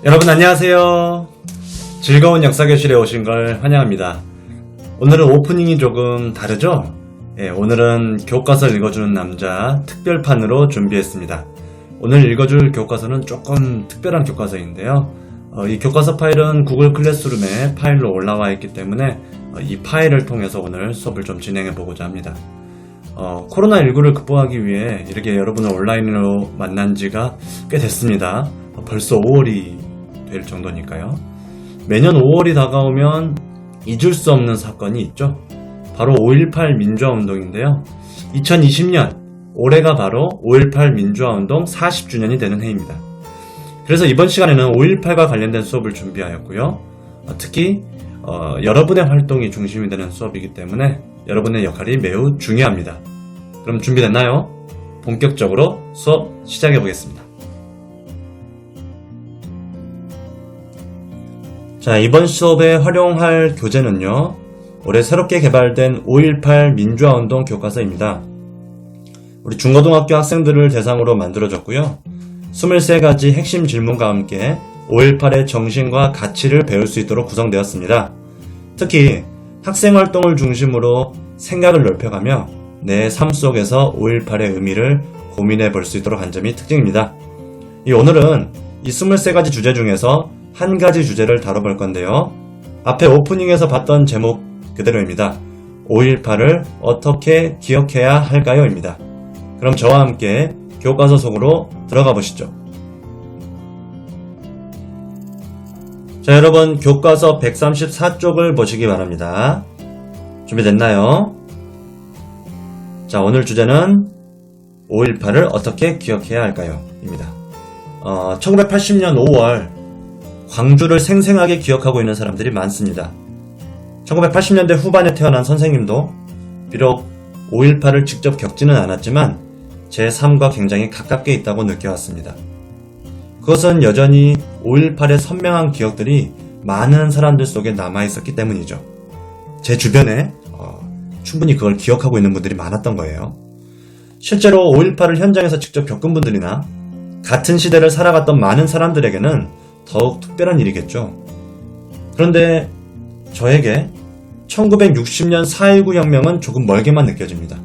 여러분 안녕하세요. 즐거운 역사교실에 오신 걸 환영합니다. 오늘은 오프닝이 조금 다르죠? 오늘은 교과서를 읽어주는 남자 특별판으로 준비했습니다. 오늘 읽어줄 교과서는 조금 특별한 교과서인데요. 이 교과서 파일은 구글 클래스룸에 파일로 올라와 있기 때문에 이 파일을 통해서 오늘 수업을 좀 진행해 보고자 합니다. 코로나19를 극복하기 위해 이렇게 여러분을 온라인으로 만난 지가 꽤 됐습니다. 벌써 5월이 될 정도니까요. 매년 5월이 다가오면 잊을 수 없는 사건이 있죠. 바로 5.18 민주화운동인데요. 2020년 올해가 바로 5.18 민주화운동 40주년이 되는 해입니다. 그래서 이번 시간에는 5.18과 관련된 수업을 준비하였고요. 특히 여러분의 활동이 중심이 되는 수업이기 때문에 여러분의 역할이 매우 중요합니다. 그럼 준비됐나요? 본격적으로 수업 시작해 보겠습니다. 자, 이번 수업에 활용할 교재는요, 올해 새롭게 개발된 5.18 민주화운동 교과서입니다. 우리 중고등학교 학생들을 대상으로 만들어졌고요. 23가지 핵심 질문과 함께 5.18의 정신과 가치를 배울 수 있도록 구성되었습니다. 특히 학생활동을 중심으로 생각을 넓혀가며 내 삶 속에서 5.18의 의미를 고민해 볼 수 있도록 한 점이 특징입니다. 오늘은 이 23가지 주제 중에서 한 가지 주제를 다뤄볼 건데요. 앞에 오프닝에서 봤던 제목 그대로입니다. 5.18을 어떻게 기억해야 할까요? 입니다. 그럼 저와 함께 교과서 속으로 들어가 보시죠. 자, 여러분 교과서 134쪽을 보시기 바랍니다. 준비됐나요? 자, 오늘 주제는 5.18을 어떻게 기억해야 할까요? 입니다. 1980년 5월 광주를 생생하게 기억하고 있는 사람들이 많습니다. 1980년대 후반에 태어난 선생님도 비록 5.18을 직접 겪지는 않았지만 제 삶과 굉장히 가깝게 있다고 느껴왔습니다. 그것은 여전히 5.18의 선명한 기억들이 많은 사람들 속에 남아있었기 때문이죠. 제 주변에 충분히 그걸 기억하고 있는 분들이 많았던 거예요. 실제로 5.18을 현장에서 직접 겪은 분들이나 같은 시대를 살아갔던 많은 사람들에게는 더욱 특별한 일이겠죠. 그런데 저에게 1960년 4.19 혁명은 조금 멀게만 느껴집니다.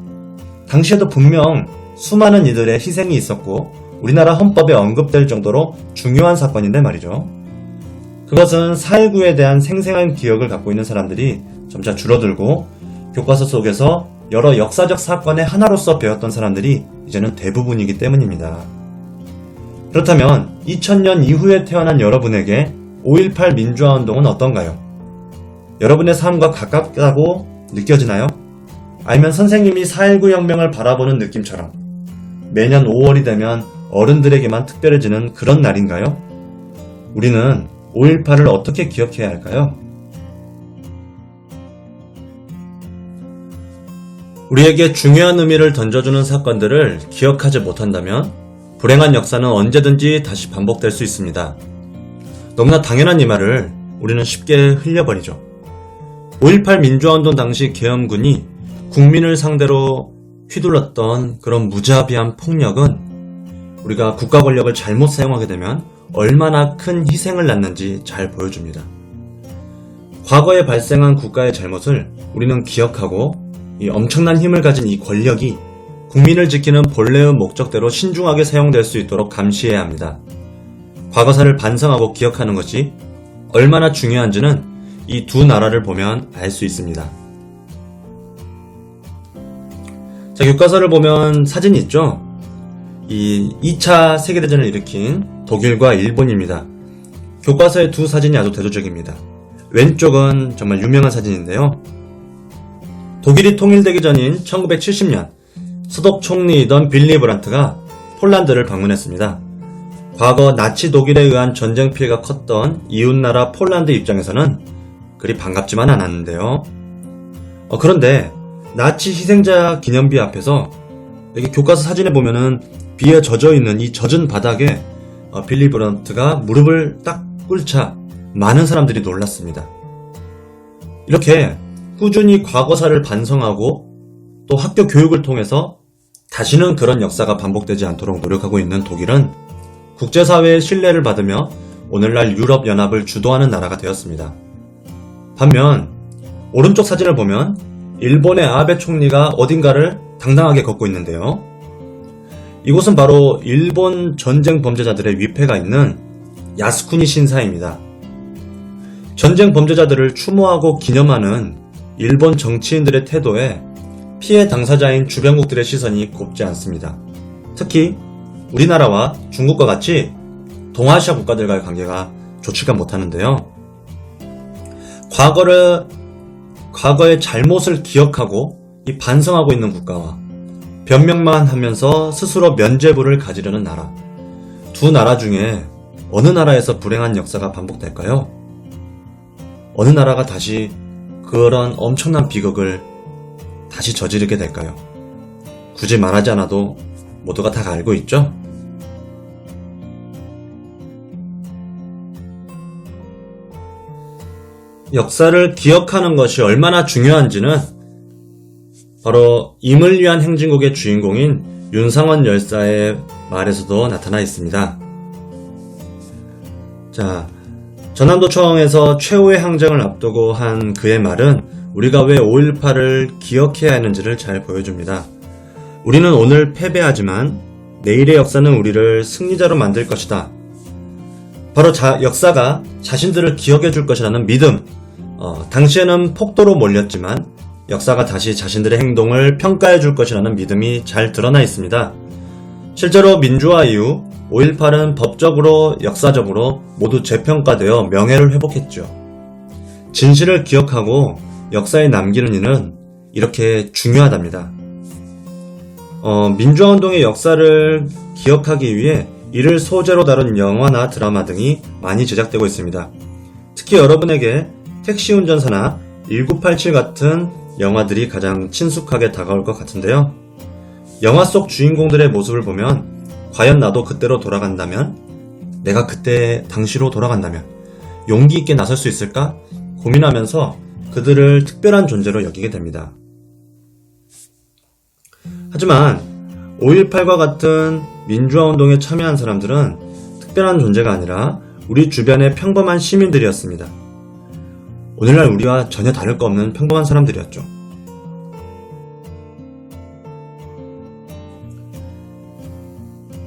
당시에도 분명 수많은 이들의 희생이 있었고 우리나라 헌법에 언급될 정도로 중요한 사건인데 말이죠. 그것은 4.19에 대한 생생한 기억을 갖고 있는 사람들이 점차 줄어들고 교과서 속에서 여러 역사적 사건의 하나로서 배웠던 사람들이 이제는 대부분이기 때문입니다. 그렇다면 2000년 이후에 태어난 여러분에게 5.18 민주화운동은 어떤가요? 여러분의 삶과 가깝다고 느껴지나요? 아니면 선생님이 4.19 혁명을 바라보는 느낌처럼 매년 5월이 되면 어른들에게만 특별해지는 그런 날인가요? 우리는 5.18을 어떻게 기억해야 할까요? 우리에게 중요한 의미를 던져주는 사건들을 기억하지 못한다면 불행한 역사는 언제든지 다시 반복될 수 있습니다. 너무나 당연한 이 말을 우리는 쉽게 흘려버리죠. 5.18 민주화운동 당시 계엄군이 국민을 상대로 휘둘렀던 그런 무자비한 폭력은 우리가 국가 권력을 잘못 사용하게 되면 얼마나 큰 희생을 낳는지 잘 보여줍니다. 과거에 발생한 국가의 잘못을 우리는 기억하고 이 엄청난 힘을 가진 이 권력이 국민을 지키는 본래의 목적대로 신중하게 사용될 수 있도록 감시해야 합니다. 과거사를 반성하고 기억하는 것이 얼마나 중요한지는 이 두 나라를 보면 알 수 있습니다. 자, 교과서를 보면 사진이 있죠? 이 2차 세계대전을 일으킨 독일과 일본입니다. 교과서의 두 사진이 아주 대조적입니다. 왼쪽은 정말 유명한 사진인데요. 독일이 통일되기 전인 1970년 수독 총리이던 빌리 브란트가 폴란드를 방문했습니다. 과거 나치 독일에 의한 전쟁 피해가 컸던 이웃나라 폴란드 입장에서는 그리 반갑지만 않았는데요. 그런데 나치 희생자 기념비 앞에서 여기 교과서 사진에 보면은 비에 젖어있는 이 젖은 바닥에 빌리 브란트가 무릎을 딱 꿇자 많은 사람들이 놀랐습니다. 이렇게 꾸준히 과거사를 반성하고 또 학교 교육을 통해서 다시는 그런 역사가 반복되지 않도록 노력하고 있는 독일은 국제사회의 신뢰를 받으며 오늘날 유럽연합을 주도하는 나라가 되었습니다. 반면 오른쪽 사진을 보면 일본의 아베 총리가 어딘가를 당당하게 걷고 있는데요. 이곳은 바로 일본 전쟁 범죄자들의 위패가 있는 야스쿠니 신사입니다. 전쟁 범죄자들을 추모하고 기념하는 일본 정치인들의 태도에 피해 당사자인 주변국들의 시선이 곱지 않습니다. 특히 우리나라와 중국과 같이 동아시아 국가들과의 관계가 좋지가 못하는데요. 과거의 잘못을 기억하고 반성하고 있는 국가와 변명만 하면서 스스로 면죄부를 가지려는 나라, 두 나라 중에 어느 나라에서 불행한 역사가 반복될까요? 어느 나라가 다시 그런 엄청난 비극을 다시 저지르게 될까요? 굳이 말하지 않아도 모두가 다 알고 있죠? 역사를 기억하는 것이 얼마나 중요한지는 바로 임을 위한 행진곡의 주인공인 윤상원 열사의 말에서도 나타나 있습니다. 자, 전남도청에서 최후의 항쟁을 앞두고 한 그의 말은 우리가 왜 5.18을 기억해야 하는지를 잘 보여줍니다. 우리는 오늘 패배하지만 내일의 역사는 우리를 승리자로 만들 것이다. 바로 역사가 자신들을 기억해 줄 것이라는 믿음. 당시에는 폭도로 몰렸지만 역사가 다시 자신들의 행동을 평가해 줄 것이라는 믿음이 잘 드러나 있습니다. 실제로 민주화 이후 5.18은 법적으로 역사적으로 모두 재평가되어 명예를 회복했죠. 진실을 기억하고 역사에 남기는 일은 이렇게 중요하답니다. 민주화운동의 역사를 기억하기 위해 이를 소재로 다룬 영화나 드라마 등이 많이 제작되고 있습니다. 특히 여러분에게 택시운전사나 1987 같은 영화들이 가장 친숙하게 다가올 것 같은데요. 영화 속 주인공들의 모습을 보면 과연 나도 그때로 돌아간다면, 내가 그때 당시로 돌아간다면 용기 있게 나설 수 있을까 고민하면서 그들을 특별한 존재로 여기게 됩니다. 하지만 5.18과 같은 민주화운동에 참여한 사람들은 특별한 존재가 아니라 우리 주변의 평범한 시민들이었습니다. 오늘날 우리와 전혀 다를 거 없는 평범한 사람들이었죠.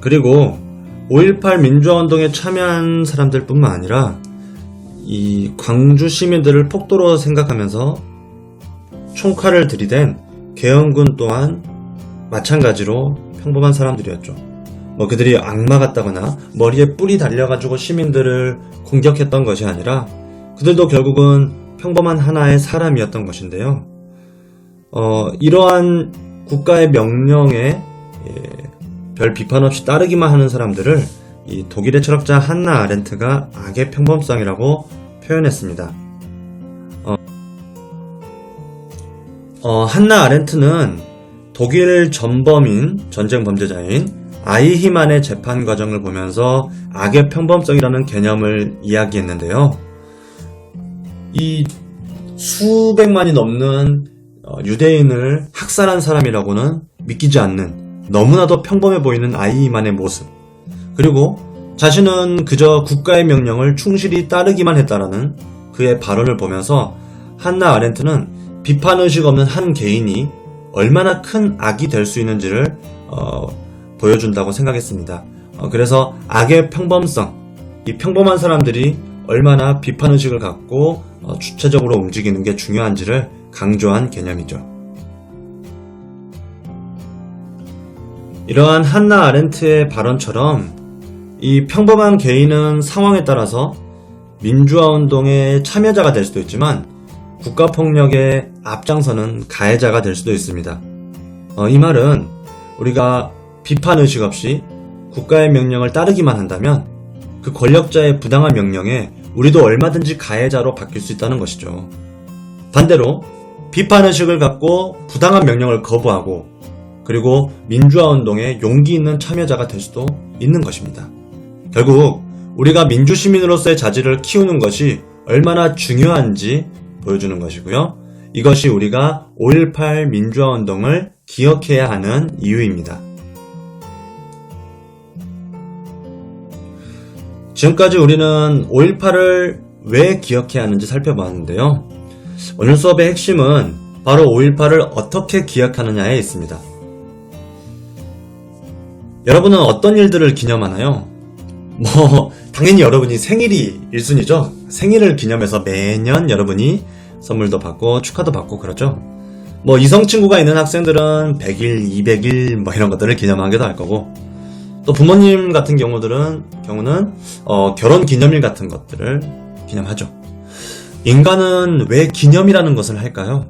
그리고 5.18 민주화운동에 참여한 사람들 뿐만 아니라 이 광주 시민들을 폭도로 생각하면서 총칼을 들이댄 계엄군 또한 마찬가지로 평범한 사람들이었죠. 그들이 악마 같다거나 머리에 뿔이 달려가지고 시민들을 공격했던 것이 아니라 그들도 결국은 평범한 하나의 사람이었던 것인데요. 이러한 국가의 명령에 별 비판 없이 따르기만 하는 사람들을 이 독일의 철학자 한나 아렌트가 악의 평범성이라고 표현했습니다. 한나 아렌트는 독일 전범인 전쟁 범죄자인 아이히만의 재판 과정을 보면서 악의 평범성이라는 개념을 이야기했는데요. 이 수백만이 넘는 유대인을 학살한 사람이라고는 믿기지 않는 너무나도 평범해 보이는 아이히만의 모습, 그리고 자신은 그저 국가의 명령을 충실히 따르기만 했다라는 그의 발언을 보면서 한나 아렌트는 비판의식 없는 한 개인이 얼마나 큰 악이 될 수 있는지를 보여준다고 생각했습니다. 그래서 악의 평범성, 이 평범한 사람들이 얼마나 비판의식을 갖고 주체적으로 움직이는 게 중요한지를 강조한 개념이죠. 이러한 한나 아렌트의 발언처럼 이 평범한 개인은 상황에 따라서 민주화운동의 참여자가 될 수도 있지만 국가폭력의 앞장서는 가해자가 될 수도 있습니다. 이 말은 우리가 비판의식 없이 국가의 명령을 따르기만 한다면 그 권력자의 부당한 명령에 우리도 얼마든지 가해자로 바뀔 수 있다는 것이죠. 반대로 비판의식을 갖고 부당한 명령을 거부하고 그리고 민주화운동에 용기 있는 참여자가 될 수도 있는 것입니다. 결국 우리가 민주시민으로서의 자질을 키우는 것이 얼마나 중요한지 보여주는 것이고요. 이것이 우리가 5.18 민주화운동을 기억해야 하는 이유입니다. 지금까지 우리는 5.18을 왜 기억해야 하는지 살펴봤는데요. 오늘 수업의 핵심은 바로 5.18을 어떻게 기억하느냐에 있습니다. 여러분은 어떤 일들을 기념하나요? 당연히 여러분이 생일이 1순위죠. 생일을 기념해서 매년 여러분이 선물도 받고 축하도 받고 그러죠. 이성 친구가 있는 학생들은 100일, 200일 이런 것들을 기념하기도 할 거고, 또 부모님 같은 경우는 결혼 기념일 같은 것들을 기념하죠. 인간은 왜 기념이라는 것을 할까요?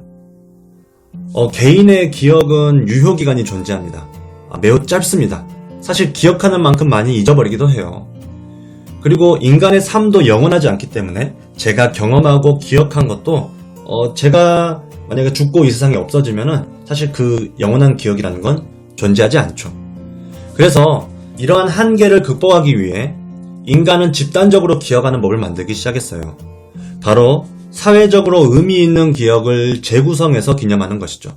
개인의 기억은 유효기간이 존재합니다. 매우 짧습니다. 사실 기억하는 만큼 많이 잊어버리기도 해요. 그리고 인간의 삶도 영원하지 않기 때문에 제가 경험하고 기억한 것도 제가 만약에 죽고 이 세상에 없어지면은 사실 그 영원한 기억이라는 건 존재하지 않죠. 그래서 이러한 한계를 극복하기 위해 인간은 집단적으로 기억하는 법을 만들기 시작했어요. 바로 사회적으로 의미 있는 기억을 재구성해서 기념하는 것이죠.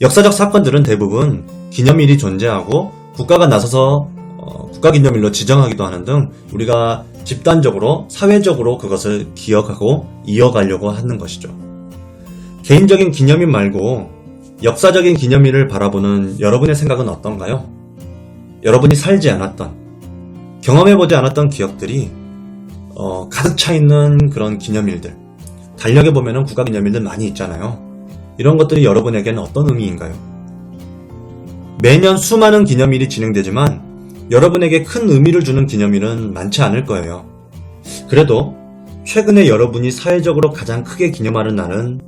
역사적 사건들은 대부분 기념일이 존재하고 국가가 나서서 국가기념일로 지정하기도 하는 등 우리가 집단적으로 사회적으로 그것을 기억하고 이어가려고 하는 것이죠. 개인적인 기념일 말고 역사적인 기념일을 바라보는 여러분의 생각은 어떤가요? 여러분이 살지 않았던, 경험해보지 않았던 기억들이 가득 차 있는 그런 기념일들, 달력에 보면은 국가기념일들 많이 있잖아요. 이런 것들이 여러분에게는 어떤 의미인가요? 매년 수많은 기념일이 진행되지만 여러분에게 큰 의미를 주는 기념일은 많지 않을 거예요. 그래도 최근에 여러분이 사회적으로 가장 크게 기념하는 날은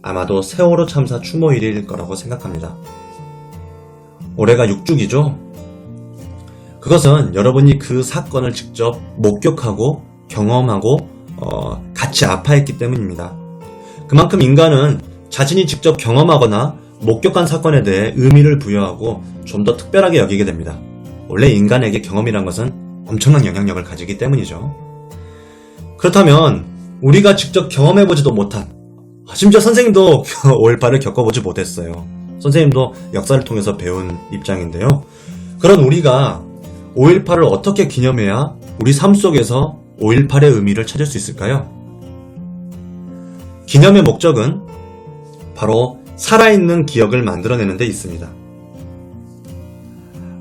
아마도 세월호 참사 추모일일 거라고 생각합니다. 올해가 6주기죠? 그것은 여러분이 그 사건을 직접 목격하고 경험하고 같이 아파했기 때문입니다. 그만큼 인간은 자신이 직접 경험하거나 목격한 사건에 대해 의미를 부여하고 좀 더 특별하게 여기게 됩니다. 원래 인간에게 경험이란 것은 엄청난 영향력을 가지기 때문이죠. 그렇다면 우리가 직접 경험해보지도 못한, 심지어 선생님도 5.18을 겪어보지 못했어요. 선생님도 역사를 통해서 배운 입장인데요. 그런 우리가 5.18을 어떻게 기념해야 우리 삶 속에서 5.18의 의미를 찾을 수 있을까요? 기념의 목적은 바로 살아있는 기억을 만들어내는 데 있습니다.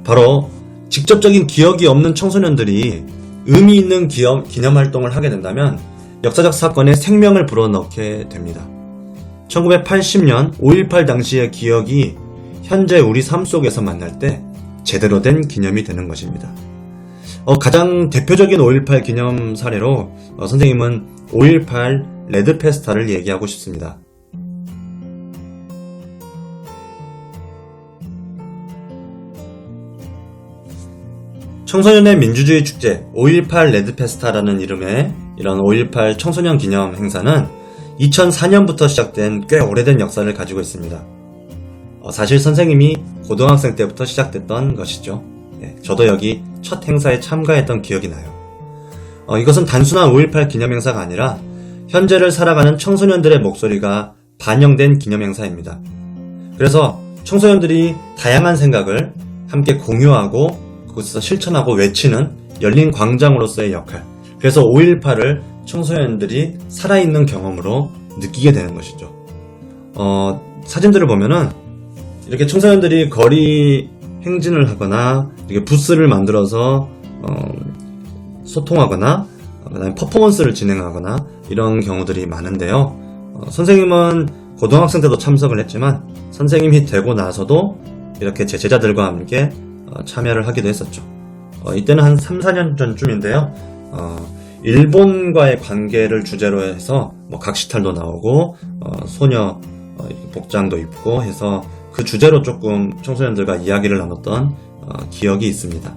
바로 직접적인 기억이 없는 청소년들이 의미 있는 기념 활동을 하게 된다면 역사적 사건에 생명을 불어넣게 됩니다. 1980년 5.18 당시의 기억이 현재 우리 삶 속에서 만날 때 제대로 된 기념이 되는 것입니다. 가장 대표적인 5.18 기념 사례로 선생님은 5.18 레드 페스타를 얘기하고 싶습니다. 청소년의 민주주의 축제 5.18 레드 페스타라는 이름의 이런 5.18 청소년 기념 행사는 2004년부터 시작된 꽤 오래된 역사를 가지고 있습니다. 사실 선생님이 고등학생 때부터 시작됐던 것이죠. 저도 여기 첫 행사에 참가했던 기억이 나요. 이것은 단순한 5.18 기념 행사가 아니라 현재를 살아가는 청소년들의 목소리가 반영된 기념 행사입니다. 그래서 청소년들이 다양한 생각을 함께 공유하고 그곳에서 실천하고 외치는 열린 광장으로서의 역할. 그래서 5.18을 청소년들이 살아있는 경험으로 느끼게 되는 것이죠. 사진들을 보면은 이렇게 청소년들이 거리 행진을 하거나 이렇게 부스를 만들어서 소통하거나 그다음에 퍼포먼스를 진행하거나 이런 경우들이 많은데요. 선생님은 고등학생 때도 참석을 했지만 선생님이 되고 나서도 이렇게 제 제자들과 함께 참여를 하기도 했었죠. 이때는 한 3, 4년 전쯤인데요. 일본과의 관계를 주제로 해서 각시탈도 나오고 소녀 복장도 입고 해서 그 주제로 조금 청소년들과 이야기를 나눴던 기억이 있습니다.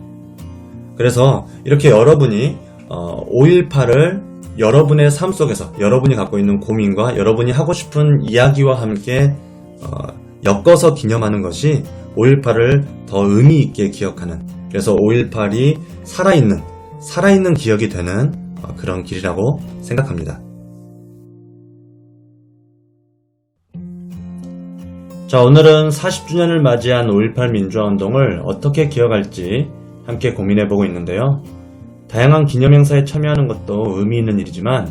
그래서 이렇게 여러분이 5.18을 여러분의 삶 속에서 여러분이 갖고 있는 고민과 여러분이 하고 싶은 이야기와 함께 엮어서 기념하는 것이 5.18을 더 의미 있게 기억하는, 그래서 5.18이 살아있는 기억이 되는 그런 길이라고 생각합니다. 자, 오늘은 40주년을 맞이한 5.18 민주화운동을 어떻게 기억할지 함께 고민해보고 있는데요. 다양한 기념 행사에 참여하는 것도 의미 있는 일이지만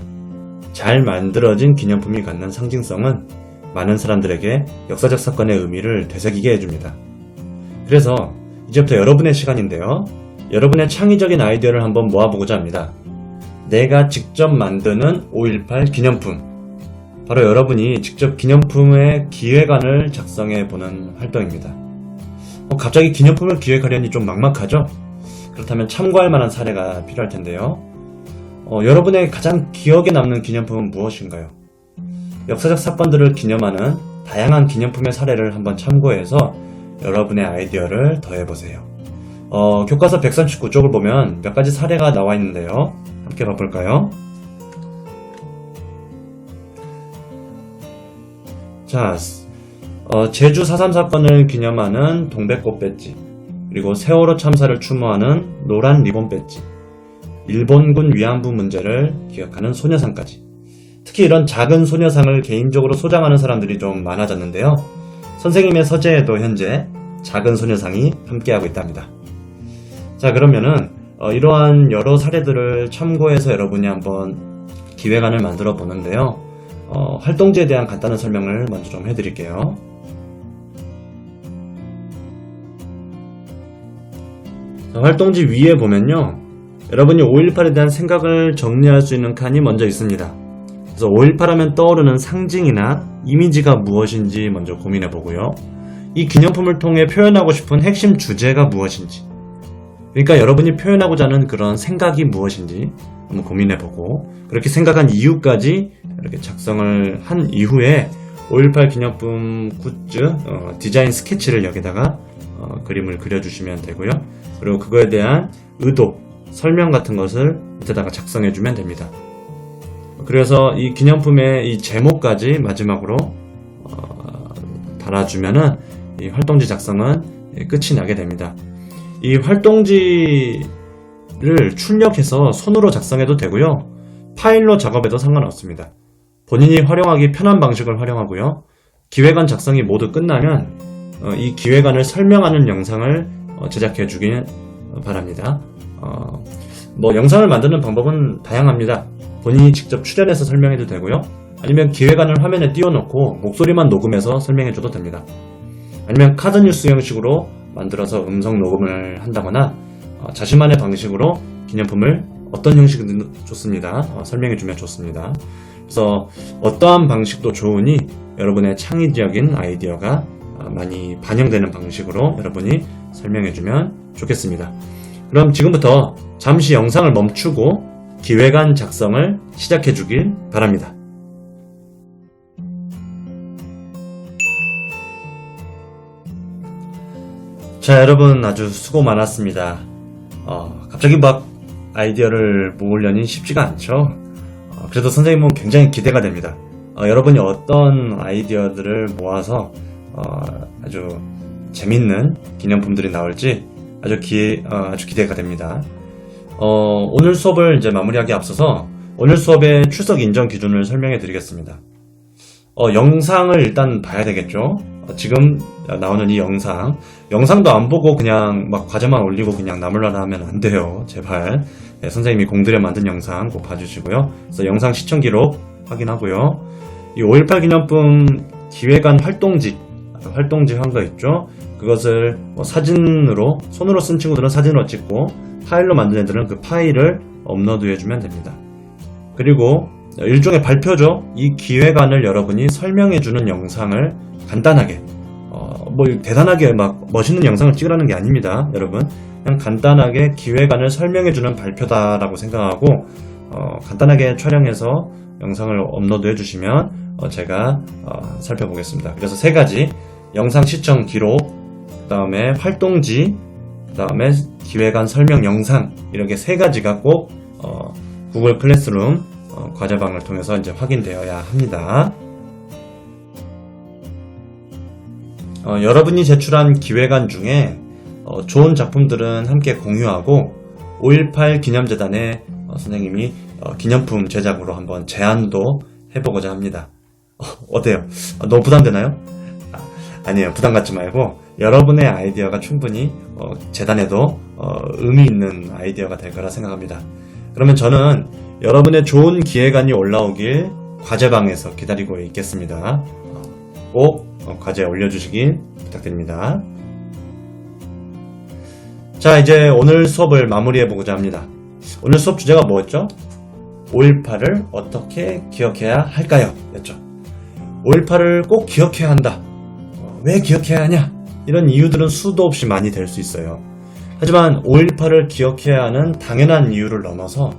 잘 만들어진 기념품이 갖는 상징성은 많은 사람들에게 역사적 사건의 의미를 되새기게 해줍니다. 그래서 이제부터 여러분의 시간인데요. 여러분의 창의적인 아이디어를 한번 모아보고자 합니다. 내가 직접 만드는 5.18 기념품. 바로 여러분이 직접 기념품의 기획안을 작성해보는 활동입니다. 갑자기 기념품을 기획하려니 좀 막막하죠? 그렇다면 참고할 만한 사례가 필요할 텐데요. 여러분의 가장 기억에 남는 기념품은 무엇인가요? 역사적 사건들을 기념하는 다양한 기념품의 사례를 한번 참고해서 여러분의 아이디어를 더해보세요. 교과서 139쪽을 보면 몇 가지 사례가 나와 있는데요. 함께 봐볼까요? 자, 제주 4.3 사건을 기념하는 동백꽃 배지, 그리고 세월호 참사를 추모하는 노란 리본 배지, 일본군 위안부 문제를 기억하는 소녀상까지. 특히 이런 작은 소녀상을 개인적으로 소장하는 사람들이 좀 많아졌는데요. 선생님의 서재에도 현재 작은 소녀상이 함께하고 있답니다. 자, 그러면은 이러한 여러 사례들을 참고해서 여러분이 한번 기획안을 만들어 보는데요. 활동지에 대한 간단한 설명을 먼저 좀 해드릴게요. 자, 활동지 위에 보면요, 여러분이 5.18에 대한 생각을 정리할 수 있는 칸이 먼저 있습니다. 그래서 5.18 하면 떠오르는 상징이나 이미지가 무엇인지 먼저 고민해 보고요. 이 기념품을 통해 표현하고 싶은 핵심 주제가 무엇인지, 그러니까 여러분이 표현하고자 하는 그런 생각이 무엇인지 한번 고민해 보고, 그렇게 생각한 이유까지 이렇게 작성을 한 이후에 5.18 기념품 굿즈 디자인 스케치를 여기다가 그림을 그려주시면 되고요. 그리고 그거에 대한 의도, 설명 같은 것을 밑에다가 작성해 주면 됩니다. 그래서 이 기념품의 이 제목까지 마지막으로 달아주면은 이 활동지 작성은 끝이 나게 됩니다. 이 활동지를 출력해서 손으로 작성해도 되고요. 파일로 작업해도 상관없습니다. 본인이 활용하기 편한 방식을 활용하고요. 기획안 작성이 모두 끝나면 이 기획안을 설명하는 영상을 제작해 주길 바랍니다. 영상을 만드는 방법은 다양합니다. 본인이 직접 출연해서 설명해도 되고요. 아니면 기획안을 화면에 띄워놓고 목소리만 녹음해서 설명해줘도 됩니다. 아니면 카드 뉴스 형식으로 만들어서 음성 녹음을 한다거나 자신만의 방식으로 기념품을 어떤 형식이든 좋습니다. 설명해주면 좋습니다. 그래서 어떠한 방식도 좋으니 여러분의 창의적인 아이디어가 많이 반영되는 방식으로 여러분이 설명해주면 좋겠습니다. 그럼 지금부터 잠시 영상을 멈추고 기획안 작성을 시작해주길 바랍니다. 자, 여러분 아주 수고 많았습니다. 갑자기 막 아이디어를 모으려니 쉽지가 않죠. 그래도 선생님은 굉장히 기대가 됩니다. 여러분이 어떤 아이디어들을 모아서 아주 재밌는 기념품들이 나올지 아주 기대가 됩니다. 오늘 수업을 이제 마무리하기 앞서서 오늘 수업의 출석 인정 기준을 설명해 드리겠습니다. 영상을 일단 봐야 되겠죠. 지금 나오는 이 영상도 안 보고 그냥 막 과제만 올리고 그냥 나물라라 하면 안 돼요. 제발. 네, 선생님이 공들여 만든 영상 꼭 봐주시고요. 그래서 영상 시청 기록 확인하고요. 이 5.18 기념품 기획안 활동지 한 거 있죠. 그것을 사진으로, 손으로 쓴 친구들은 사진으로 찍고 파일로 만든 애들은 그 파일을 업로드 해주면 됩니다. 그리고 일종의 발표죠. 이 기획안을 여러분이 설명해주는 영상을 간단하게, 대단하게 막 멋있는 영상을 찍으라는 게 아닙니다. 여러분, 그냥 간단하게 기획안을 설명해주는 발표다라고 생각하고 간단하게 촬영해서 영상을 업로드 해주시면 제가 살펴보겠습니다. 그래서 세 가지, 영상 시청 기록, 그 다음에 활동지, 그 다음에 기획안 설명 영상, 이렇게 세 가지가 꼭 구글 클래스룸 과제방을 통해서 이제 확인되어야 합니다. 여러분이 제출한 기획안 중에 좋은 작품들은 함께 공유하고 5.18 기념재단에 선생님이 기념품 제작으로 한번 제안도 해보고자 합니다. 어때요? 너무 부담되나요? 아니에요. 부담 갖지 말고 여러분의 아이디어가 충분히 재단에도 의미 있는 아이디어가 될 거라 생각합니다. 그러면 저는 여러분의 좋은 기획안이 올라오길 과제방에서 기다리고 있겠습니다. 꼭 과제 올려주시길 부탁드립니다. 자, 이제 오늘 수업을 마무리해보고자 합니다. 오늘 수업 주제가 뭐였죠? 5.18을 어떻게 기억해야 할까요? 였죠. 5.18을 꼭 기억해야 한다. 왜 기억해야 하냐? 이런 이유들은 수도 없이 많이 될 수 있어요. 하지만 5.18을 기억해야 하는 당연한 이유를 넘어서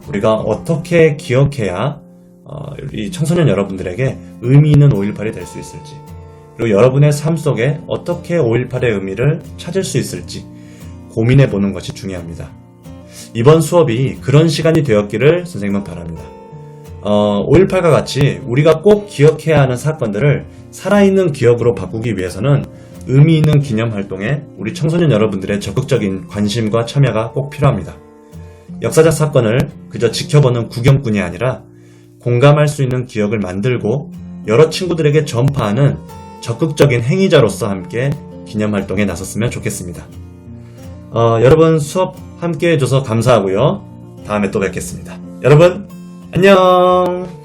우리가 어떻게 기억해야 우리 청소년 여러분들에게 의미 있는 5.18이 될 수 있을지, 그리고 여러분의 삶 속에 어떻게 5.18의 의미를 찾을 수 있을지 고민해 보는 것이 중요합니다. 이번 수업이 그런 시간이 되었기를 선생님은 바랍니다. 5.18과 같이 우리가 꼭 기억해야 하는 사건들을 살아있는 기억으로 바꾸기 위해서는 의미 있는 기념 활동에 우리 청소년 여러분들의 적극적인 관심과 참여가 꼭 필요합니다. 역사적 사건을 그저 지켜보는 구경꾼이 아니라 공감할 수 있는 기억을 만들고 여러 친구들에게 전파하는 적극적인 행위자로서 함께 기념 활동에 나섰으면 좋겠습니다. 여러분 수업 함께 해줘서 감사하고요. 다음에 또 뵙겠습니다. 여러분 안녕.